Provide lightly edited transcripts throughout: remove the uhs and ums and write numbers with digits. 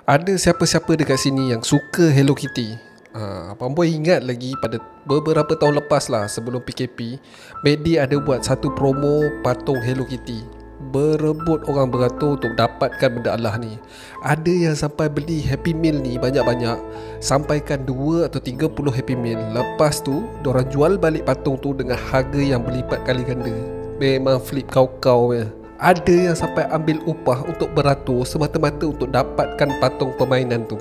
Ada siapa-siapa dekat sini yang suka Hello Kitty? Abang Boy ingat lagi pada beberapa tahun lepas lah, sebelum PKP, McD ada buat satu promo patung Hello Kitty. Berebut orang beratur untuk dapatkan benda Allah ni. Ada yang sampai beli Happy Meal ni banyak-banyak, sampaikan 2 atau 30 Happy Meal. Lepas tu diorang jual balik patung tu dengan harga yang berlipat kali ganda. Memang flip kau-kau ya. Ada yang sampai ambil upah untuk beratur semata-mata untuk dapatkan patung permainan tu.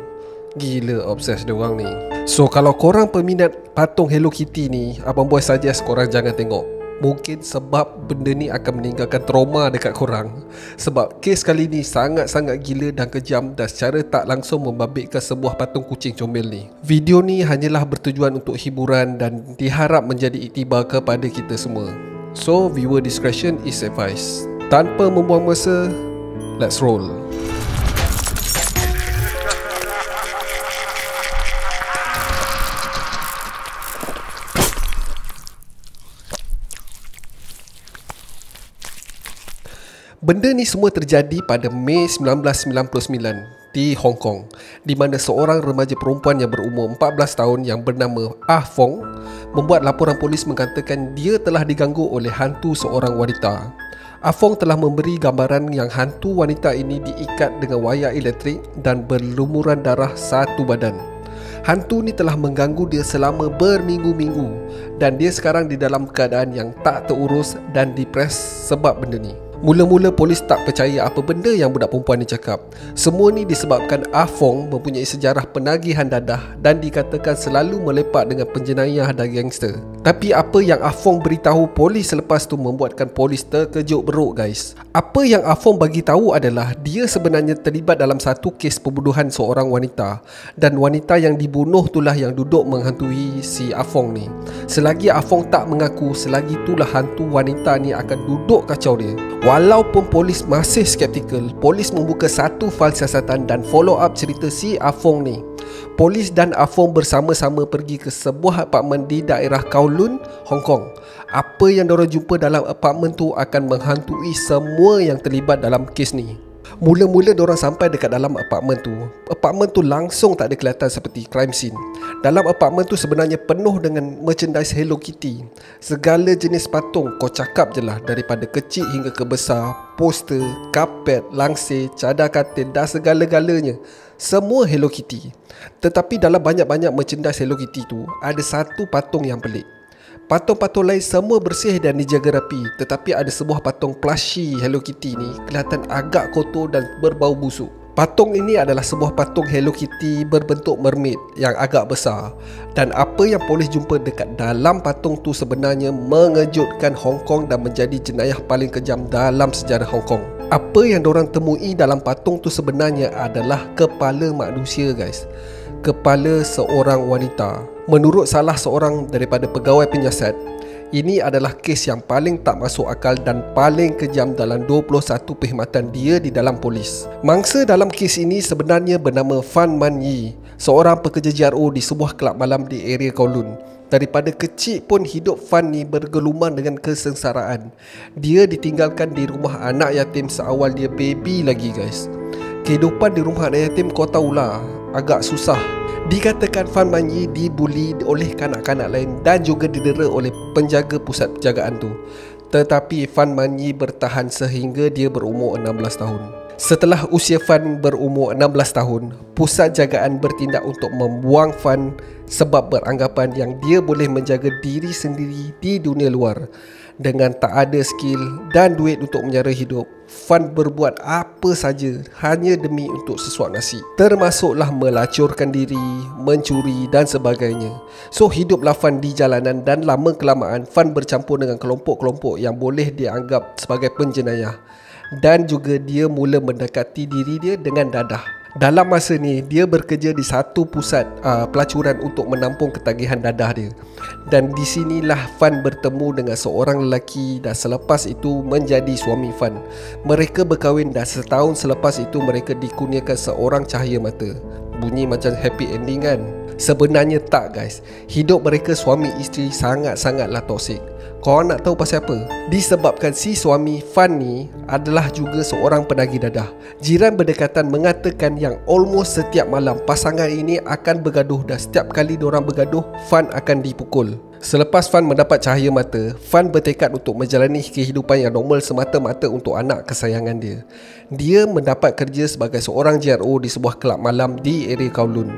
Gila obses diorang ni. So kalau korang peminat patung Hello Kitty ni, Abang Boy suggest korang jangan tengok. Mungkin sebab benda ni akan meninggalkan trauma dekat korang. Sebab kes kali ni sangat-sangat gila dan kejam, dan secara tak langsung membabitkan sebuah patung kucing comel ni. Video ni hanyalah bertujuan untuk hiburan dan diharap menjadi iktibar kepada kita semua. So viewer discretion is advised. Tanpa membuang masa, let's roll. Benda ni semua terjadi pada Mei 1999 di Hong Kong, di mana seorang remaja perempuan yang berumur 14 tahun yang bernama Ah Fong membuat laporan polis mengatakan dia telah diganggu oleh hantu seorang wanita. Ah Fong telah memberi gambaran yang hantu wanita ini diikat dengan wayar elektrik dan berlumuran darah satu badan. Hantu ni telah mengganggu dia selama berminggu-minggu dan dia sekarang di dalam keadaan yang tak terurus dan depres sebab benda ni. Mula-mula polis tak percaya apa benda yang budak perempuan ni cakap. Semua ni disebabkan Ah Fong mempunyai sejarah penagihan dadah dan dikatakan selalu melepak dengan penjenayah dan gangster. Tapi apa yang Ah Fong beritahu polis selepas tu membuatkan polis terkejut beruk guys. Apa yang Ah Fong bagi tahu adalah dia sebenarnya terlibat dalam satu kes pembunuhan seorang wanita, dan wanita yang dibunuh itulah yang duduk menghantui si Ah Fong ni. Selagi Ah Fong tak mengaku, selagi itulah hantu wanita ni akan duduk kacau dia. Walaupun polis masih skeptikal, polis membuka satu fail siasatan dan follow up cerita si Ah Fong ni. Polis dan Ah Fong bersama-sama pergi ke sebuah apartmen di daerah Kowloon, Hong Kong. Apa yang diorang jumpa dalam apartmen tu akan menghantui semua yang terlibat dalam kes ni. Mula-mula diorang sampai dekat dalam apartmen tu langsung tak ada kelihatan seperti crime scene. Dalam apartmen tu sebenarnya penuh dengan merchandise Hello Kitty. Segala jenis patung, kau cakap je lah, daripada kecil hingga ke besar, poster, kapet, langsir, cadar katil dan segala-galanya. Semua Hello Kitty. Tetapi dalam banyak-banyak merchandise Hello Kitty tu, ada satu patung yang pelik. Patung-patung lain semua bersih dan dijaga rapi, tetapi ada sebuah patung plushie Hello Kitty ni kelihatan agak kotor dan berbau busuk. Patung ini adalah sebuah patung Hello Kitty berbentuk mermaid yang agak besar, dan apa yang polis jumpa dekat dalam patung tu sebenarnya mengejutkan Hong Kong dan menjadi jenayah paling kejam dalam sejarah Hong Kong. Apa yang diorang temui dalam patung tu sebenarnya adalah kepala manusia guys. Kepala seorang wanita. Menurut salah seorang daripada pegawai penyiasat, ini adalah kes yang paling tak masuk akal dan paling kejam dalam 21 perkhidmatan dia di dalam polis. Mangsa dalam kes ini sebenarnya bernama Fan Man Yi, seorang pekerja JRO di sebuah kelab malam di area Kowloon. Daripada kecil pun hidup Fan ni bergeluman dengan kesengsaraan. Dia ditinggalkan di rumah anak yatim seawal dia baby lagi guys. Kehidupan di rumah anak yatim kau tahulah, agak susah. Dikatakan Fan Man Yi dibuli oleh kanak-kanak lain dan juga didera oleh penjaga pusat penjagaan tu. Tetapi Fan Man Yi bertahan sehingga dia berumur 16 tahun. Setelah usia Fan berumur 16 tahun, pusat jagaan bertindak untuk membuang Fan sebab beranggapan yang dia boleh menjaga diri sendiri di dunia luar. Dengan tak ada skill dan duit untuk menyara hidup, Fan berbuat apa saja hanya demi untuk sesuap nasi, termasuklah melacurkan diri, mencuri dan sebagainya. So hiduplah Fan di jalanan dan lama kelamaan Fan bercampur dengan kelompok-kelompok yang boleh dianggap sebagai penjenayah, dan juga dia mula mendekati diri dia dengan dadah. Dalam masa ni dia bekerja di satu pusat pelacuran untuk menampung ketagihan dadah dia. Dan di sinilah Fan bertemu dengan seorang lelaki dan selepas itu menjadi suami Fan. Mereka berkahwin dan setahun selepas itu mereka dikurniakan seorang cahaya mata. Bunyi macam happy ending kan? Sebenarnya tak guys, hidup mereka suami isteri sangat-sangatlah toksik. Korang nak tahu pasal apa? Disebabkan si suami Fan ni adalah juga seorang penagih dadah. Jiran berdekatan mengatakan yang almost setiap malam pasangan ini akan bergaduh, dan setiap kali diorang bergaduh, Fan akan dipukul. Selepas Fan mendapat cahaya mata, Fan bertekad untuk menjalani kehidupan yang normal semata-mata untuk anak kesayangan dia. Dia mendapat kerja sebagai seorang JRO di sebuah kelab malam di area Kowloon.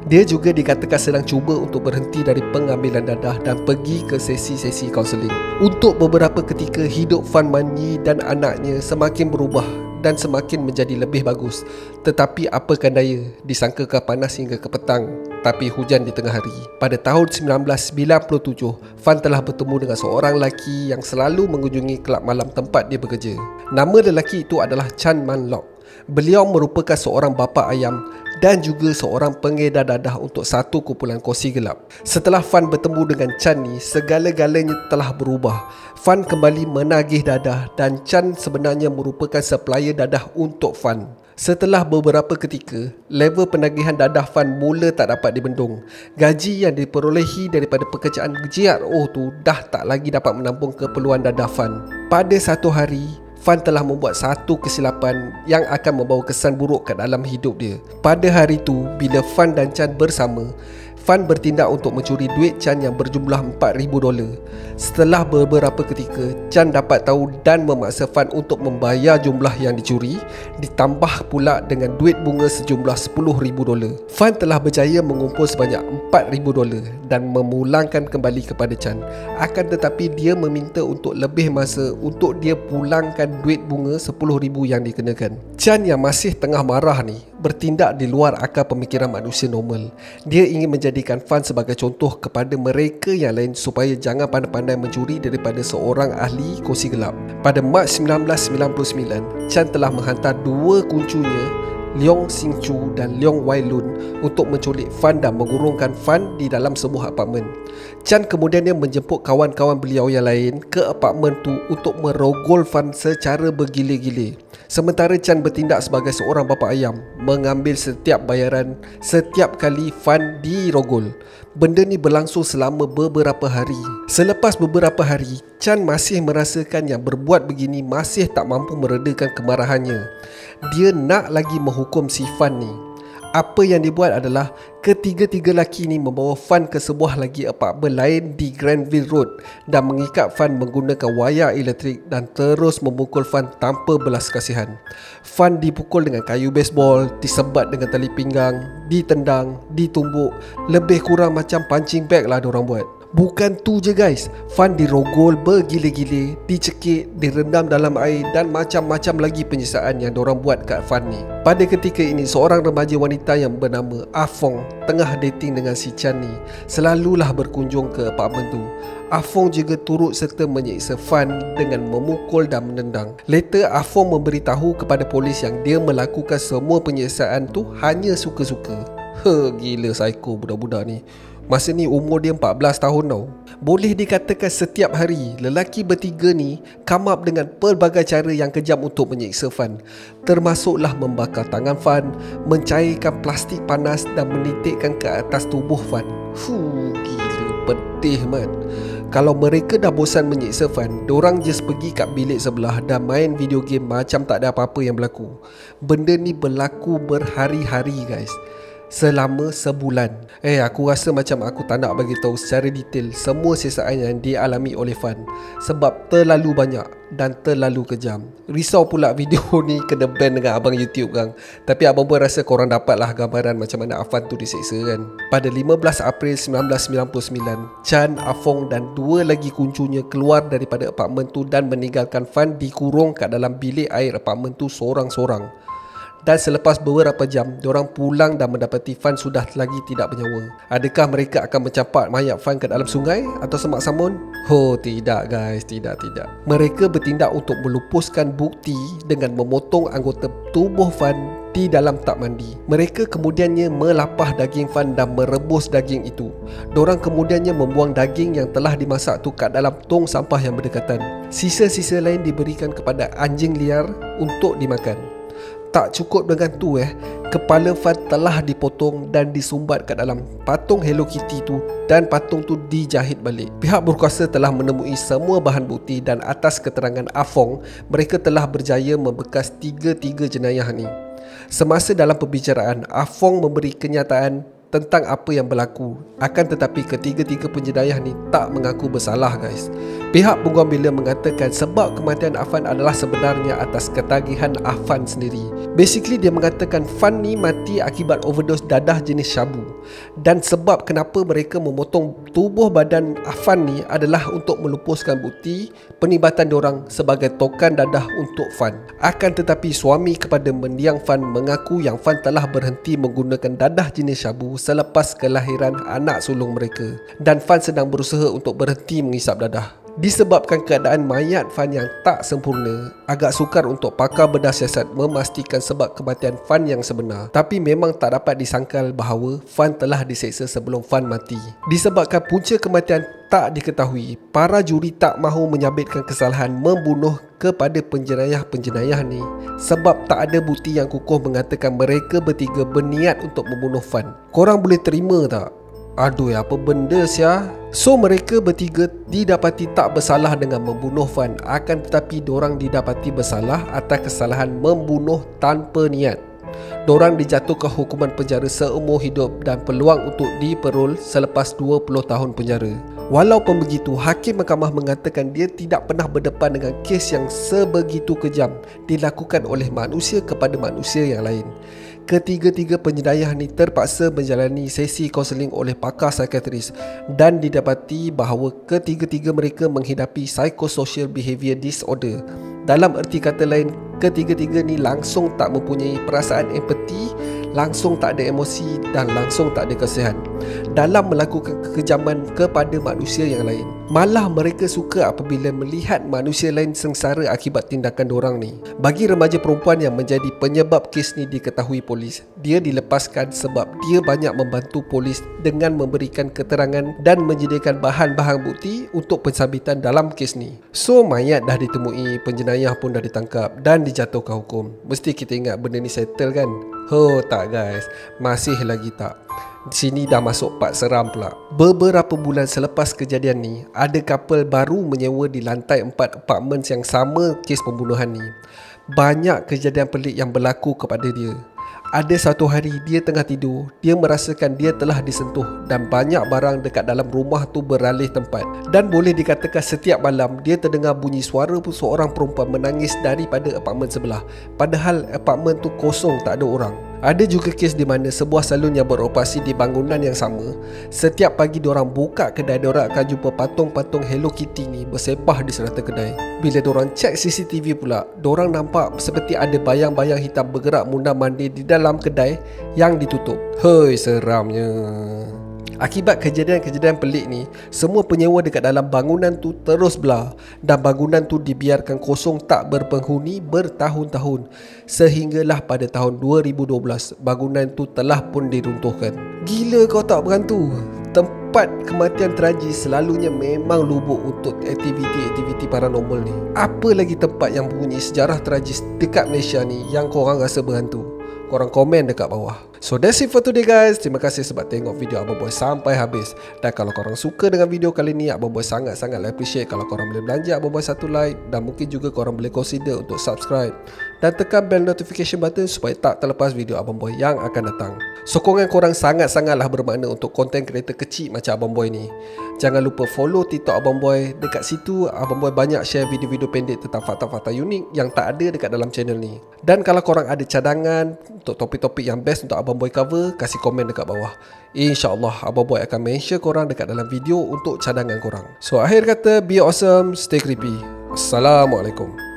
Dia juga dikatakan sedang cuba untuk berhenti dari pengambilan dadah dan pergi ke sesi-sesi kaunseling. Untuk beberapa ketika, hidup Fan Man-yi dan anaknya semakin berubah dan semakin menjadi lebih bagus. Tetapi apakan daya, disangkakan panas hingga ke petang, tapi hujan di tengah hari. Pada tahun 1997, Fan telah bertemu dengan seorang lelaki yang selalu mengunjungi kelab malam tempat dia bekerja. Nama lelaki itu adalah Chan Man-lok. Beliau merupakan seorang bapa ayam dan juga seorang pengedar dadah untuk satu kumpulan kongsi gelap. Setelah Fan bertemu dengan Chan ni, segala-galanya telah berubah. Fan kembali menagih dadah dan Chan sebenarnya merupakan supplier dadah untuk Fan. Setelah beberapa ketika, level penagihan dadah Fan mula tak dapat dibendung. Gaji yang diperolehi daripada pekerjaan JRO tu dah tak lagi dapat menampung keperluan dadah Fan. Pada satu hari, Fan telah membuat satu kesilapan yang akan membawa kesan buruk ke dalam hidup dia. Pada hari itu, bila Fan dan Chan bersama, Fan bertindak untuk mencuri duit Chan yang berjumlah $4,000. Setelah beberapa ketika, Chan dapat tahu dan memaksa Fan untuk membayar jumlah yang dicuri, ditambah pula dengan duit bunga sejumlah $10,000. Fan telah berjaya mengumpul sebanyak $4,000 dan memulangkan kembali kepada Chan. Akan tetapi dia meminta untuk lebih masa untuk dia pulangkan duit bunga $10,000 yang dikenakan. Chan yang masih tengah marah ni bertindak di luar akal pemikiran manusia normal. Dia ingin menjadikan Fan sebagai contoh kepada mereka yang lain supaya jangan pandai-pandai mencuri daripada seorang ahli kongsi gelap. Pada Mac 1999, Chan telah menghantar dua kuncunya, Leong Sing Chu dan Leong Wai Lun, untuk menculik Fan dan mengurungkan Fan di dalam sebuah apartmen. Chan kemudiannya menjemput kawan-kawan beliau yang lain ke apartmen tu untuk merogol Fan secara bergila-gila. Sementara Chan bertindak sebagai seorang bapa ayam, mengambil setiap bayaran setiap kali Fan dirogol. Benda ni berlangsung selama beberapa hari. Selepas beberapa hari, Chan masih merasakan yang berbuat begini masih tak mampu meredakan kemarahannya. Dia nak lagi menghukum si Fan ni. Apa yang dibuat adalah ketiga-tiga lelaki ni membawa Fan ke sebuah lagi apartmen lain di Granville Road dan mengikat Fan menggunakan wayar elektrik dan terus memukul Fan tanpa belas kasihan. Fan dipukul dengan kayu baseball, disebat dengan tali pinggang, ditendang, ditumbuk, lebih kurang macam punching bag lah diorang buat. Bukan tu je guys, Fan dirogol bergila-gila, dicekik, direndam dalam air dan macam-macam lagi penyiksaan yang diorang buat kat Fan ni. Pada ketika ini, seorang remaja wanita yang bernama Ah Fong tengah dating dengan si Chan ni selalulah berkunjung ke apartmen tu. Ah Fong juga turut serta menyiksa Fan dengan memukul dan menendang. Later, Ah Fong memberitahu kepada polis yang dia melakukan semua penyiksaan tu hanya suka-suka. Gila psycho budak-budak ni. Masa ni umur dia 14 tahun tau. Boleh dikatakan setiap hari lelaki bertiga ni come up dengan pelbagai cara yang kejam untuk menyiksa Fan. Termasuklah membakar tangan Fan, mencairkan plastik panas dan menitikkan ke atas tubuh Fan. Gila pedih man. Kalau mereka dah bosan menyiksa Fan, dorang just pergi kat bilik sebelah dan main video game macam tak ada apa-apa yang berlaku. Benda ni berlaku berhari-hari guys, selama sebulan. Aku rasa macam aku tak nak bagi tahu secara detail semua siksaan yang dialami oleh Fan sebab terlalu banyak dan terlalu kejam. Risau pula video ni kena ban dengan abang YouTube kan. Tapi abang pun rasa korang dapatlah gambaran macam mana Fan tu disiksa kan. Pada 15 April 1999, Chan, Ah Fong dan dua lagi kuncunya keluar daripada apartmen tu dan meninggalkan Fan dikurung kat dalam bilik air apartmen tu sorang-sorang. Dan selepas beberapa jam, diorang pulang dan mendapati Fan sudah lagi tidak bernyawa. Adakah mereka akan mencampak mayat Fan ke dalam sungai atau semak samun? Tidak guys, tidak. Mereka bertindak untuk melupuskan bukti dengan memotong anggota tubuh Fan di dalam tak mandi. Mereka kemudiannya melapah daging Fan dan merebus daging itu. Diorang kemudiannya membuang daging yang telah dimasak tu kat dalam tong sampah yang berdekatan. Sisa-sisa lain diberikan kepada anjing liar untuk dimakan. Tak cukup dengan tu kepala Fan telah dipotong dan disumbat kat dalam patung Hello Kitty tu dan patung tu dijahit balik. Pihak berkuasa telah menemui semua bahan bukti dan atas keterangan Ah Fong, mereka telah berjaya membekas tiga-tiga jenayah ni. Semasa dalam pembicaraan, Ah Fong memberi kenyataan tentang apa yang berlaku. Akan tetapi ketiga-tiga penjenayah ni tak mengaku bersalah guys. Pihak Bougainvillea mengatakan sebab kematian Afan adalah sebenarnya atas ketagihan Afan sendiri. Basically dia mengatakan Fan ni mati akibat overdose dadah jenis syabu. Dan sebab kenapa mereka memotong tubuh badan Afan ni adalah untuk melupuskan bukti penibatan diorang sebagai tokan dadah untuk Fan. Akan tetapi suami kepada mendiang Fan mengaku yang Fan telah berhenti menggunakan dadah jenis syabu selepas kelahiran anak sulung mereka dan Fan sedang berusaha untuk berhenti mengisap dadah. Disebabkan keadaan mayat Fan yang tak sempurna, agak sukar untuk pakar bedah siasat memastikan sebab kematian Fan yang sebenar. Tapi memang tak dapat disangkal bahawa Fan telah diseksa sebelum Fan mati. Disebabkan punca kematian tak diketahui, para juri tak mahu menyabitkan kesalahan membunuh kepada penjenayah-penjenayah ni sebab tak ada bukti yang kukuh mengatakan mereka bertiga berniat untuk membunuh Fan. Korang boleh terima tak? Aduh, apa benda sia? So mereka bertiga didapati tak bersalah dengan membunuh Fan, akan tetapi dorang didapati bersalah atas kesalahan membunuh tanpa niat. Dorang dijatuhkan hukuman penjara seumur hidup dan peluang untuk diperol selepas 20 tahun penjara. Walaupun begitu, Hakim Mahkamah mengatakan dia tidak pernah berdepan dengan kes yang sebegitu kejam dilakukan oleh manusia kepada manusia yang lain. Ketiga-tiga penjenayah ni terpaksa menjalani sesi kaunseling oleh pakar psikiatris dan didapati bahawa ketiga-tiga mereka menghidapi psychosocial behaviour disorder. Dalam erti kata lain, ketiga-tiga ni langsung tak mempunyai perasaan empati, langsung tak ada emosi dan langsung tak ada kasihan dalam melakukan kekejaman kepada manusia yang lain. Malah mereka suka apabila melihat manusia lain sengsara akibat tindakan dorang ni. Bagi remaja perempuan yang menjadi penyebab kes ni diketahui polis, dia dilepaskan sebab dia banyak membantu polis dengan memberikan keterangan dan menyediakan bahan-bahan bukti untuk pensabitan dalam kes ni. So mayat dah ditemui, penjenayah pun dah ditangkap dan dijatuhkan hukum. Mesti kita ingat benda ni settle kan? Tak guys, masih lagi tak. Di sini dah masuk part seram pula. Beberapa bulan selepas kejadian ni, ada couple baru menyewa di lantai 4 apartmen yang sama kes pembunuhan ni. Banyak kejadian pelik yang berlaku kepada dia. Ada satu hari dia tengah tidur, dia merasakan dia telah disentuh dan banyak barang dekat dalam rumah tu beralih tempat. Dan boleh dikatakan setiap malam dia terdengar bunyi suara seorang perempuan menangis daripada apartmen sebelah. Padahal apartmen tu kosong, tak ada orang. Ada juga kes di mana sebuah salon yang beroperasi di bangunan yang sama, setiap pagi diorang buka kedai, diorang akan jumpa patung-patung Hello Kitty ni bersepah di serata kedai. Bila diorang cek CCTV pula, diorang nampak seperti ada bayang-bayang hitam bergerak mundar-mandir di dalam kedai yang ditutup. Seramnya. Akibat kejadian-kejadian pelik ni, semua penyewa dekat dalam bangunan tu terus belah dan bangunan tu dibiarkan kosong tak berpenghuni bertahun-tahun. Sehinggalah pada tahun 2012, bangunan tu telah pun diruntuhkan. Gila kau tak berhantu? Tempat kematian tragis selalunya memang lubuk untuk aktiviti-aktiviti paranormal ni. Apa lagi tempat yang mempunyai sejarah tragis dekat Malaysia ni yang korang rasa berhantu? Korang komen dekat bawah. So that's it for today guys. Terima kasih sebab tengok video Abang Boy sampai habis. Dan kalau korang suka dengan video kali ni, Abang Boy sangat-sangat appreciate kalau korang boleh belanja Abang Boy satu like. Dan mungkin juga korang boleh consider untuk subscribe dan tekan bell notification button supaya tak terlepas video Abang Boy yang akan datang. Sokongan korang sangat-sangatlah bermakna untuk content creator kecil macam Abang Boy ni. Jangan lupa follow TikTok Abang Boy. Dekat situ Abang Boy banyak share video-video pendek tentang fakta-fakta unik yang tak ada dekat dalam channel ni. Dan kalau korang ada cadangan untuk topik-topik yang best untuk Abang Boy cover, kasih komen dekat bawah. InsyaAllah Abang Boy akan mention korang dekat dalam video untuk cadangan korang. So akhir kata, be awesome, stay creepy. Assalamualaikum.